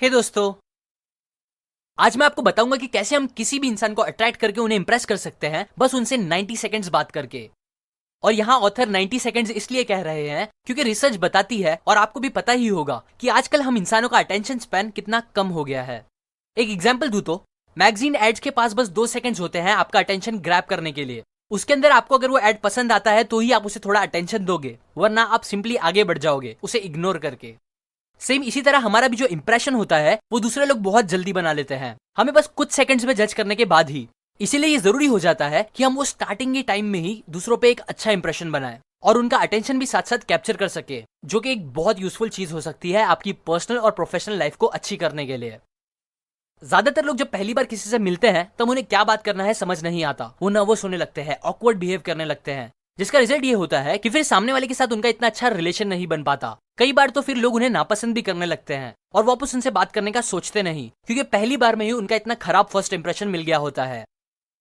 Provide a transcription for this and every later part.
हे दोस्तों, आज मैं आपको बताऊंगा कि कैसे हम किसी भी इंसान को अट्रैक्ट करके उन्हें इंप्रेस कर सकते हैं बस उनसे 90 सेकंड्स बात करके। और यहाँ ऑथर 90 सेकंड्स इसलिए कह रहे हैं क्योंकि रिसर्च बताती है और आपको भी पता ही होगा कि आजकल हम इंसानों का अटेंशन स्पैन कितना कम हो गया है। एक एग्जाम्पल दूं तो मैगजीन एड्स के पास बस 2 सेकंड्स होते हैं आपका अटेंशन ग्रैब करने के लिए। उसके अंदर आपको अगर वो एड पसंद आता है तो ही आप उसे थोड़ा अटेंशन दोगे, वरना आप सिंपली आगे बढ़ जाओगे उसे इग्नोर करके। सेम इसी तरह हमारा भी जो इंप्रेशन होता है वो दूसरे लोग बहुत जल्दी बना लेते हैं, हमें बस कुछ सेकंड्स में जज करने के बाद ही। इसीलिए ये जरूरी हो जाता है कि हम वो स्टार्टिंग के टाइम में ही दूसरों पे एक अच्छा इंप्रेशन बनाएं और उनका अटेंशन भी साथ साथ कैप्चर कर सके, जो कि एक बहुत यूजफुल चीज हो सकती है आपकी पर्सनल और प्रोफेशनल लाइफ को अच्छी करने के लिए। ज्यादातर लोग जब पहली बार किसी से मिलते हैं तब उन्हें क्या बात करना है समझ नहीं आता, वो नर्वस होने लगते हैं, ऑकवर्ड बिहेव करने लगते हैं, जिसका रिजल्ट ये होता है कि फिर सामने वाले के साथ उनका इतना अच्छा रिलेशन नहीं बन पाता। कई बार तो फिर लोग उन्हें नापसंद भी करने लगते हैं और वापस उनसे बात करने का सोचते नहीं, क्योंकि पहली बार में ही उनका इतना खराब फर्स्ट इंप्रेशन मिल गया होता है।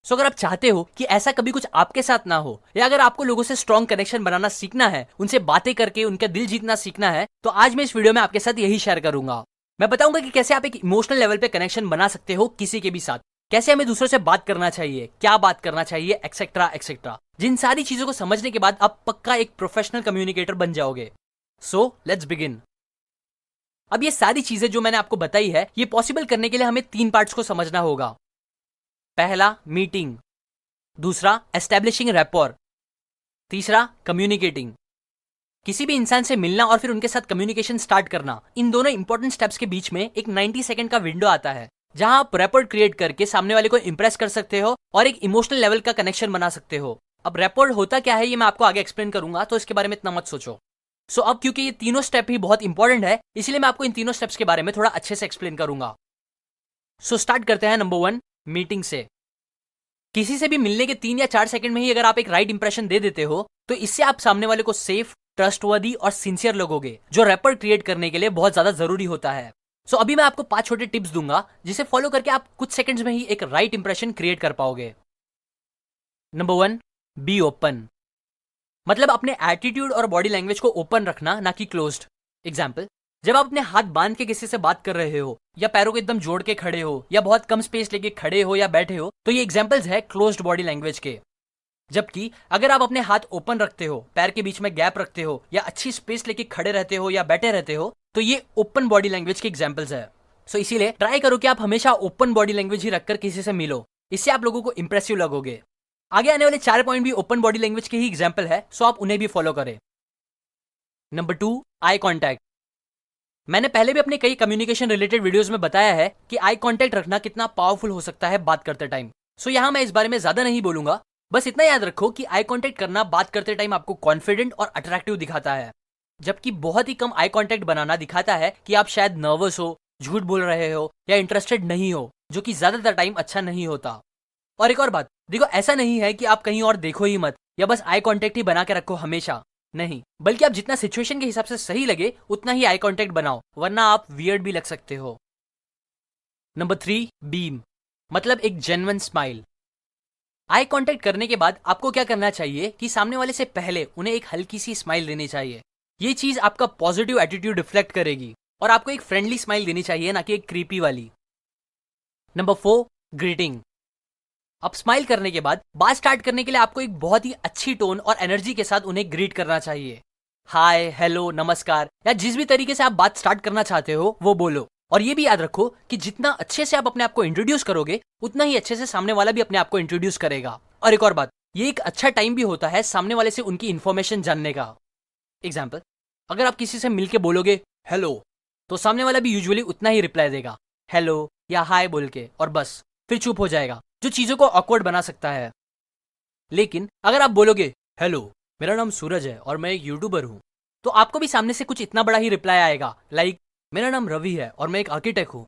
सो अगर आप चाहते हो कि ऐसा कभी कुछ आपके साथ ना हो, या अगर आपको लोगों से स्ट्रॉन्ग कनेक्शन बनाना सीखना है, उनसे बातें करके उनका दिल जीतना सीखना है, तो आज मैं इस वीडियो में आपके साथ यही शेयर करूंगा। मैं बताऊंगा कि कैसे आप एक इमोशनल लेवल पे कनेक्शन बना सकते हो किसी के भी साथ, कैसे हमें दूसरों से बात करना चाहिए, क्या बात करना चाहिए, एक्सेट्रा एक्सेट्रा। जिन सारी चीजों को समझने के बाद आप पक्का एक प्रोफेशनल कम्युनिकेटर बन जाओगे। So let's begin. अब ये सारी चीजें जो मैंने आपको बताई है, ये पॉसिबल करने के लिए हमें 3 पार्ट्स को समझना होगा। पहला मीटिंग, दूसरा एस्टेब्लिशिंग रैपोर, तीसरा कम्युनिकेटिंग। किसी भी इंसान से मिलना और फिर उनके साथ कम्युनिकेशन स्टार्ट करना, इन दोनों इंपॉर्टेंट स्टेप्स के बीच में एक 90 सेकंड का विंडो आता है, जहां आप रैपोर्ट क्रिएट करके सामने वाले को इंप्रेस कर सकते हो और एक इमोशनल लेवल का कनेक्शन बना सकते हो। अब रैपोर्ट होता क्या है ये मैं आपको आगे एक्सप्लेन करूंगा, तो इसके बारे में इतना मत सोचो। सो अब क्योंकि ये तीनों स्टेप ही बहुत इंपॉर्टेंट है, इसलिए मैं आपको इन तीनों स्टेप्स के बारे में थोड़ा अच्छे से एक्सप्लेन करूंगा। सो स्टार्ट करते हैं नंबर 1, मीटिंग से। किसी से भी मिलने के 3 या 4 सेकंड में ही अगर आप एक राइट इंप्रेशन दे देते हो, तो इससे आप सामने वाले को सेफ, ट्रस्टवर्दी और सिंसियर लगोगे, जो रैपर क्रिएट करने के लिए बहुत ज्यादा जरूरी होता है। सो अभी मैं आपको 5 छोटे टिप्स दूंगा, जिसे फॉलो करके आप कुछ सेकंड्स में ही एक राइट इंप्रेशन क्रिएट कर पाओगे। Number 1, be open. मतलब अपने एटीट्यूड और बॉडी लैंग्वेज को ओपन रखना, ना कि क्लोज्ड। एग्जाम्पल, जब आप अपने हाथ बांध के किसी से बात कर रहे हो, या पैरों को एकदम जोड़ के खड़े हो, या बहुत कम स्पेस लेके खड़े हो या बैठे हो, तो ये एग्जाम्पल्स है क्लोज्ड बॉडी लैंग्वेज के। जबकि अगर आप अपने हाथ ओपन रखते हो, पैर के बीच में गैप रखते हो, या अच्छी स्पेस लेके खड़े रहते हो या बैठे रहते हो, तो ये ओपन बॉडी लैंग्वेज के एग्जाम्पल्स है। सो इसीलिए ट्राई करो कि आप हमेशा ओपन बॉडी लैंग्वेज ही रखकर किसी से मिलो, इससे आप लोगों को इंप्रेसिव लगोगे। आगे आने वाले 4 पॉइंट भी ओपन बॉडी लैंग्वेज के ही एग्जाम्पल है, सो आप उन्हें भी फॉलो करें। Number 2, eye contact. मैंने पहले भी अपने कई कम्युनिकेशन रिलेटेड वीडियोस में बताया है कि आई कॉन्टैक्ट रखना कितना पावरफुल हो सकता है बात करते टाइम। सो यहां मैं इस बारे में ज्यादा नहीं बोलूंगा, बस इतना याद रखो कि आई कांटेक्ट करना बात करते टाइम आपको कॉन्फिडेंट और अट्रैक्टिव दिखाता है, जबकि बहुत ही कम आई कांटेक्ट बनाना दिखाता है कि आप शायद नर्वस हो, झूठ बोल रहे हो या इंटरेस्टेड नहीं हो, जो कि ज्यादातर टाइम अच्छा नहीं होता। और एक और बात, देखो ऐसा नहीं है कि आप कहीं और देखो ही मत, या बस आई कांटेक्ट ही बना के रखो हमेशा, नहीं, बल्कि आप जितना सिचुएशन के हिसाब से सही लगे उतना ही आई कांटेक्ट बनाओ, वरना आप वियर्ड भी लग सकते हो। Number 3, beam. मतलब एक जेन्युइन स्माइल। आई कांटेक्ट करने के बाद आपको क्या करना चाहिए कि सामने वाले से पहले उन्हें एक हल्की सी स्माइल देनी चाहिए। ये चीज आपका पॉजिटिव एटीट्यूड रिफ्लेक्ट करेगी, और आपको एक फ्रेंडली स्माइल देनी चाहिए, ना कि एक क्रीपी वाली। Number 4, greeting. अब स्माइल करने के बाद बात स्टार्ट करने के लिए आपको एक बहुत ही अच्छी टोन और एनर्जी के साथ उन्हें ग्रीट करना चाहिए। हाय, हेलो, नमस्कार, या जिस भी तरीके से आप बात स्टार्ट करना चाहते हो वो बोलो। और ये भी याद रखो कि जितना अच्छे से आप अपने आप को इंट्रोड्यूस करोगे, उतना ही अच्छे से सामने वाला भी अपने आप को इंट्रोड्यूस करेगा। और एक और बात, ये एक अच्छा टाइम भी होता है सामने वाले से उनकी इन्फॉर्मेशन जानने का। एग्जाम्पल, अगर आप किसी से मिलके बोलोगे हेलो, तो सामने वाला भी यूजुअली उतना ही रिप्लाई देगा, हेलो या हाय बोल के, और बस फिर चुप हो जाएगा, जो चीजों को ऑकवर्ड बना सकता है। लेकिन अगर आप बोलोगे हेलो, मेरा नाम सूरज है और मैं एक यूट्यूबर हूं, तो आपको भी सामने से कुछ इतना बड़ा ही रिप्लाई आएगा, लाइक मेरा नाम रवि है और मैं एक आर्किटेक्ट हूं।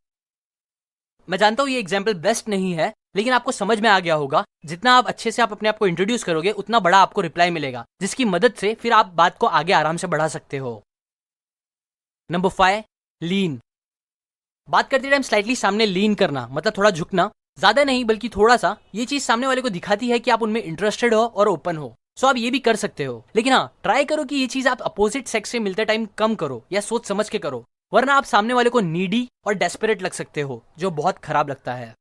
मैं जानता हूं ये एग्जाम्पल बेस्ट नहीं है, लेकिन आपको समझ में आ गया होगा, जितना आप अच्छे से आप अपने आप को इंट्रोड्यूस करोगे उतना बड़ा आपको रिप्लाई मिलेगा, जिसकी मदद से फिर आप बात को आगे आराम से बढ़ा सकते हो। नंबर 5, लीन। बात करते टाइम स्लाइटली सामने लीन करना, मतलब थोड़ा झुकना, ज्यादा नहीं बल्कि थोड़ा सा। ये चीज सामने वाले को दिखाती है कि आप उनमें इंटरेस्टेड हो और ओपन हो। सो आप ये भी कर सकते हो, लेकिन हाँ, ट्राई करो कि ये चीज आप अपोजिट सेक्स से मिलते टाइम कम करो या सोच समझ के करो, वरना आप सामने वाले को नीडी और डेस्परेट लग सकते हो, जो बहुत खराब लगता है।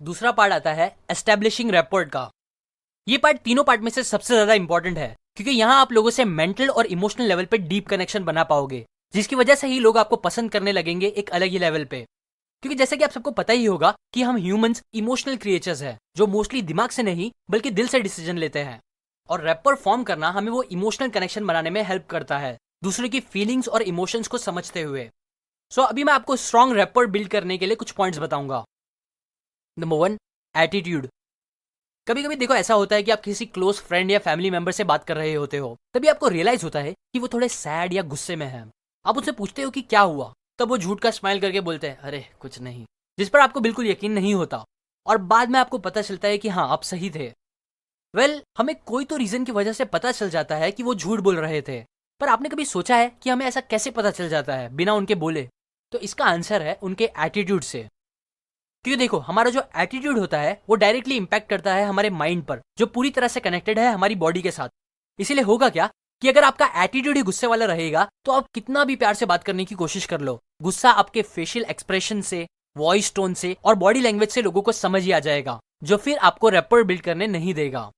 दूसरा पार्ट आता है एस्टेब्लिशिंग रैपोर्ट का। ये पार्ट तीनों पार्ट में से सबसे ज्यादा इंपॉर्टेंट है, क्योंकि यहाँ आप लोगों से मेंटल और इमोशनल लेवल पे डीप कनेक्शन बना पाओगे, जिसकी वजह से ही लोग आपको पसंद करने लगेंगे एक अलग ही लेवल पे। क्योंकि जैसे कि आप सबको पता ही होगा कि हम ह्यूमंस इमोशनल क्रिएचर्स हैं, जो मोस्टली दिमाग से नहीं बल्कि दिल से डिसीजन लेते हैं। और रैपर फॉर्म करना हमें वो इमोशनल कनेक्शन बनाने में हेल्प करता है, दूसरे की फीलिंग्स और इमोशंस को समझते हुए। सो अभी मैं आपको स्ट्रॉन्ग रैपर बिल्ड करने के लिए कुछ पॉइंट्स बताऊंगा। Number 1, attitude. कभी कभी देखो ऐसा होता है कि आप किसी क्लोज फ्रेंड या फैमिली मेंबर से बात कर रहे होते हो, तभी आपको रियलाइज होता है कि वो थोड़े सैड या गुस्से में है। आप उससे पूछते हो कि क्या हुआ, तब वो झूठ का स्माइल करके बोलते हैं अरे कुछ नहीं, जिस पर आपको बिल्कुल यकीन नहीं होता। और बाद में आपको पता चलता है कि हाँ आप सही थे। हमें कोई तो रीजन की वजह से पता चल जाता है कि वो झूठ बोल रहे थे, पर आपने कभी सोचा है कि हमें ऐसा कैसे पता चल जाता है बिना उनके बोले? तो इसका आंसर है उनके एटीट्यूड से। क्योंकि देखो हमारा जो एटीट्यूड होता है वो डायरेक्टली इंपैक्ट करता है हमारे माइंड पर, जो पूरी तरह से कनेक्टेड है हमारी बॉडी के साथ। इसीलिए होगा क्या कि अगर आपका एटीट्यूड ही गुस्से वाला रहेगा तो आप कितना भी प्यार से बात करने की कोशिश कर लो, गुस्सा आपके फेशियल एक्सप्रेशन से, वॉइस टोन से और बॉडी लैंग्वेज से लोगों को समझ ही आ जाएगा, जो फिर आपको रैपर बिल्ड करने नहीं देगा।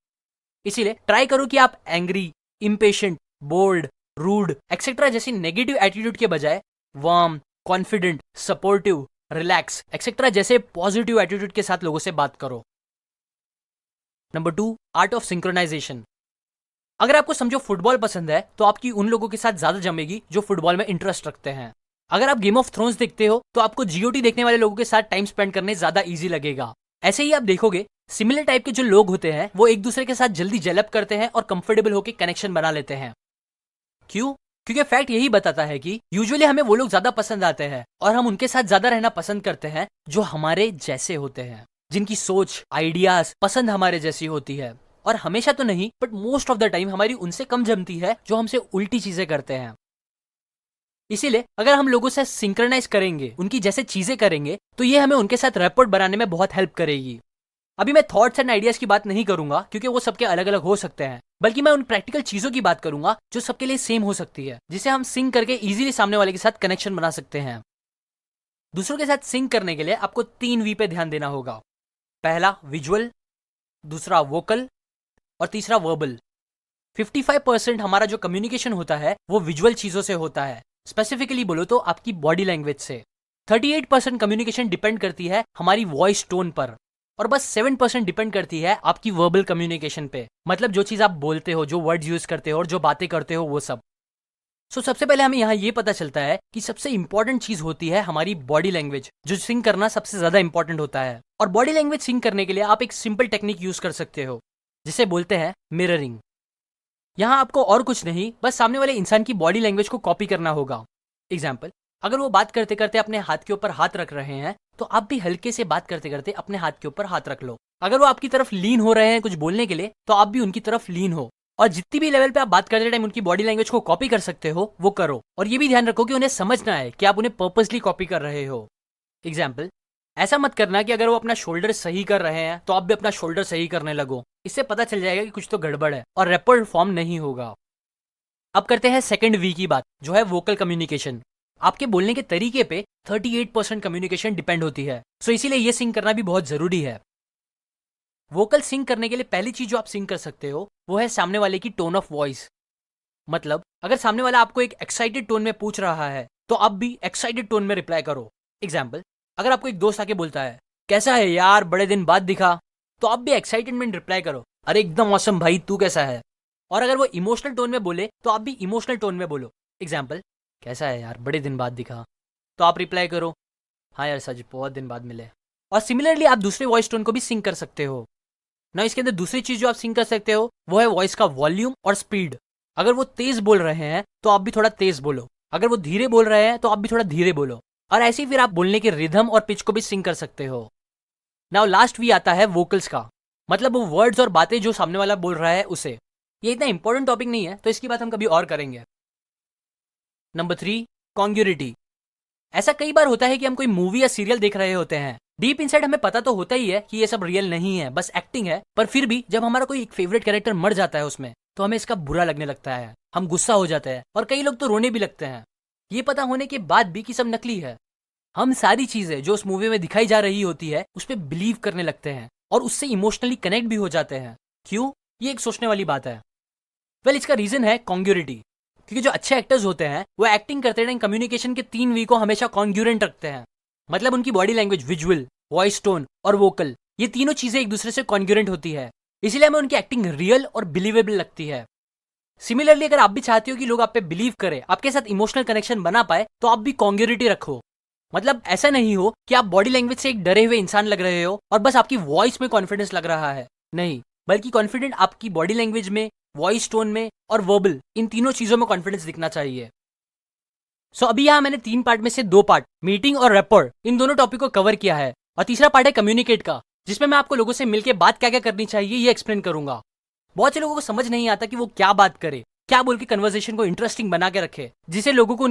इसीलिए ट्राई करो कि आप angry, impatient, bold, rude etcetera जैसी नेगेटिव एटीट्यूड के बजाय warm, confident, supportive, relax etcetera जैसे पॉजिटिव एटीट्यूड के साथ लोगों से बात करो। Number 2, art of synchronisation. अगर आपको समझो फुटबॉल पसंद है तो आपकी उन लोगों के साथ ज्यादा जमेगी जो फुटबॉल में इंटरेस्ट रखते हैं। अगर आप गेम ऑफ थ्रोन्स देखते हो तो आपको जीओटी देखने वाले लोगों के साथ टाइम स्पेंड करने ज्यादा इजी लगेगा। ऐसे ही आप देखोगे सिमिलर टाइप के जो लोग होते हैं वो एक दूसरे के साथ जल्दी जेलअप करते हैं और कंफर्टेबल होकर कनेक्शन बना लेते हैं। क्यों? क्योंकि फैक्ट यही बताता है कि यूजुअली हमें वो लोग ज्यादा पसंद आते हैं और हम उनके साथ ज्यादा रहना पसंद करते हैं जो हमारे जैसे होते हैं, जिनकी सोच, आइडियाज, पसंद हमारे जैसी होती है। और हमेशा तो नहीं but most of the time हमारी उनसे कम जमती है जो हमसे उल्टी चीजें करते हैं। इसीलिए अगर हम लोगों से सिंक्रोनाइज करेंगे, उनकी जैसे चीजें करेंगे, तो ये हमें उनके साथ रैपर बनाने में बहुत हेल्प करेगी। अभी मैं थॉट्स एंड आइडियाज की बात नहीं करूंगा क्योंकि वो सबके अलग अलग हो सकते हैं, बल्कि मैं उन प्रैक्टिकल चीजों की बात करूंगा जो सबके लिए सेम हो सकती है, जिसे हम सिंक करके इजीली सामने वाले के साथ कनेक्शन बना सकते हैं। दूसरों के साथ सिंक करने के लिए आपको 3 वी पे ध्यान देना होगा। पहला विजुअल, दूसरा वोकल और तीसरा वर्बल। 55% हमारा जो कम्युनिकेशन होता है वो विजुअल चीजों से होता है, स्पेसिफिकली बोलो तो आपकी बॉडी लैंग्वेज से। 38% कम्युनिकेशन डिपेंड करती है हमारी वॉइस टोन पर, और बस 7% डिपेंड करती है आपकी वर्बल कम्युनिकेशन पे, मतलब जो चीज आप बोलते हो, जो वर्ड्स यूज करते हो और जो बातें करते हो वो सब। सबसे पहले हमें यहाँ ये पता चलता है कि सबसे इंपॉर्टेंट चीज होती है हमारी बॉडी लैंग्वेज, जो सिंक करना सबसे ज्यादा इंपॉर्टेंट होता है। और बॉडी लैंग्वेज सिंक करने के लिए आप एक सिंपल टेक्निक यूज कर सकते हो, जिसे बोलते हैं मिररिंग। यहाँ आपको और कुछ नहीं, बस सामने वाले इंसान की बॉडी लैंग्वेज को कॉपी करना होगा। एग्जाम्पल, अगर वो बात करते करते अपने हाथ के ऊपर हाथ रख रहे हैं तो आप भी हल्के से बात करते करते अपने हाथ के ऊपर हाथ रख लो। अगर वो आपकी तरफ लीन हो रहे हैं कुछ बोलने के लिए तो आप भी उनकी तरफ लीन हो, और जितनी भी लेवल पे आप बात करते टाइम उनकी बॉडी लैंग्वेज को कॉपी कर सकते हो वो करो। और ये भी ध्यान रखो कि उन्हें समझना है कि आप उन्हें पर्पसली कॉपी कर रहे हो। एग्जाम्पल, ऐसा मत करना कि अगर वो अपना शोल्डर सही कर रहे हैं तो आप भी अपना शोल्डर सही करने लगो, इससे पता चल जाएगा कि कुछ तो गड़बड़ है और रैपर फॉर्म नहीं होगा। अब करते हैं सेकंड वी की बात, जो है वोकल कम्युनिकेशन। आपके बोलने के तरीके पे 38% कम्युनिकेशन डिपेंड होती है, सो इसीलिए ये सिंक करना भी बहुत जरूरी है। वोकल सिंक करने के लिए पहली चीज जो आप सिंक कर सकते हो वो है सामने वाले की टोन ऑफ वॉइस। मतलब अगर सामने वाला आपको एक एक्साइटेड टोन में पूछ रहा है तो आप भी एक्साइटेड टोन में रिप्लाई करो। एग्जाम्पल, अगर आपको एक दोस्त आके बोलता है कैसा है यार बड़े दिन बाद दिखा, तो आप भी एक्साइटेड में रिप्लाई करो अरे एकदम ऑसम भाई, तू कैसा है। और अगर वो इमोशनल टोन में बोले तो आप भी इमोशनल टोन में बोलो। एग्जाम्पल, कैसा है यार बड़े दिन बाद दिखा, तो आप रिप्लाई करो हाँ यार सच बहुत दिन बाद मिले। और सिमिलरली आप दूसरे वॉइस टोन को भी सिंक कर सकते हो ना। इसके अंदर दूसरी चीज जो आप सिंक कर सकते हो वो है वॉइस का वॉल्यूम और स्पीड। अगर वो तेज बोल रहे हैं तो आप भी थोड़ा तेज बोलो, अगर वो धीरे बोल रहे हैं तो आप भी थोड़ा धीरे बोलो, और ऐसे ही फिर आप बोलने के रिदम और पिच को भी सिंक कर सकते हो। नाउ लास्ट वी आता है वोकल्स का, मतलब वो वर्ड्स और बातें जो सामने वाला बोल रहा है उसे। ये इतना इंपॉर्टेंट टॉपिक नहीं है तो इसकी बात हम कभी और करेंगे। नंबर 3, कॉन्ग्यूरिटी। ऐसा कई बार होता है कि हम कोई मूवी या सीरियल देख रहे होते हैं, डीप इनसाइड हमें पता तो होता ही है कि ये सब रियल नहीं है, बस एक्टिंग है, पर फिर भी जब हमारा कोई एक फेवरेट कैरेक्टर मर जाता है उसमें तो हमें इसका बुरा लगने लगता है, हम गुस्सा हो जाते हैं और कई लोग तो रोने भी लगते हैं। ये पता होने के बाद भी कि सब नकली है। हम सारी चीजें जो उस मूवी में दिखाई जा रही होती है उस पर बिलीव करने लगते हैं और उससे इमोशनली कनेक्ट भी हो जाते हैं। क्यों? ये एक सोचने वाली बात है। इसका रीजन है कॉन्ग्यूरिटी। क्योंकि जो अच्छे एक्टर्स होते हैं वो एक्टिंग करते टाइम कम्युनिकेशन के 3 वी को हमेशा कॉन्ग्यूरेंट रखते हैं। मतलब उनकी body language, visual, voice tone और वोकल, ये तीनों चीजें एक दूसरे से कॉन्ग्यूरेंट होती है। इसीलिए हमें उनकी एक्टिंग रियल और बिलीवेबल लगती है। सिमिलरली अगर आप भी चाहते हो कि लोग आप पे बिलीव करें, आपके साथ इमोशनल कनेक्शन बना पाए, तो आप भी कॉन्ग्यूरिटी रखो। मतलब ऐसा नहीं हो कि आप बॉडी लैंग्वेज से एक डरे हुए इंसान लग रहे हो और बस आपकी वॉइस में कॉन्फिडेंस लग रहा है। नहीं, बल्कि कॉन्फिडेंट आपकी बॉडी लैंग्वेज में, वॉइस टोन में और वर्बल, इन तीनों चीजों में कॉन्फिडेंस दिखना चाहिए। अभी यहाँ मैंने 3 पार्ट में से 2 पार्ट, मीटिंग और रैपर, इन दोनों टॉपिक को कवर किया है। और तीसरा पार्ट है कम्युनिकेट का, जिसमें मैं आपको लोगों से मिलकर बात क्या क्या करनी चाहिए ये एक्सप्लेन करूंगा। बहुत से लोगों को समझ नहीं आता कि वो क्या बात करे, क्या बोल के कन्वर्सेशन को इंटरेस्टिंग बना के रखे, जिससे लोगों को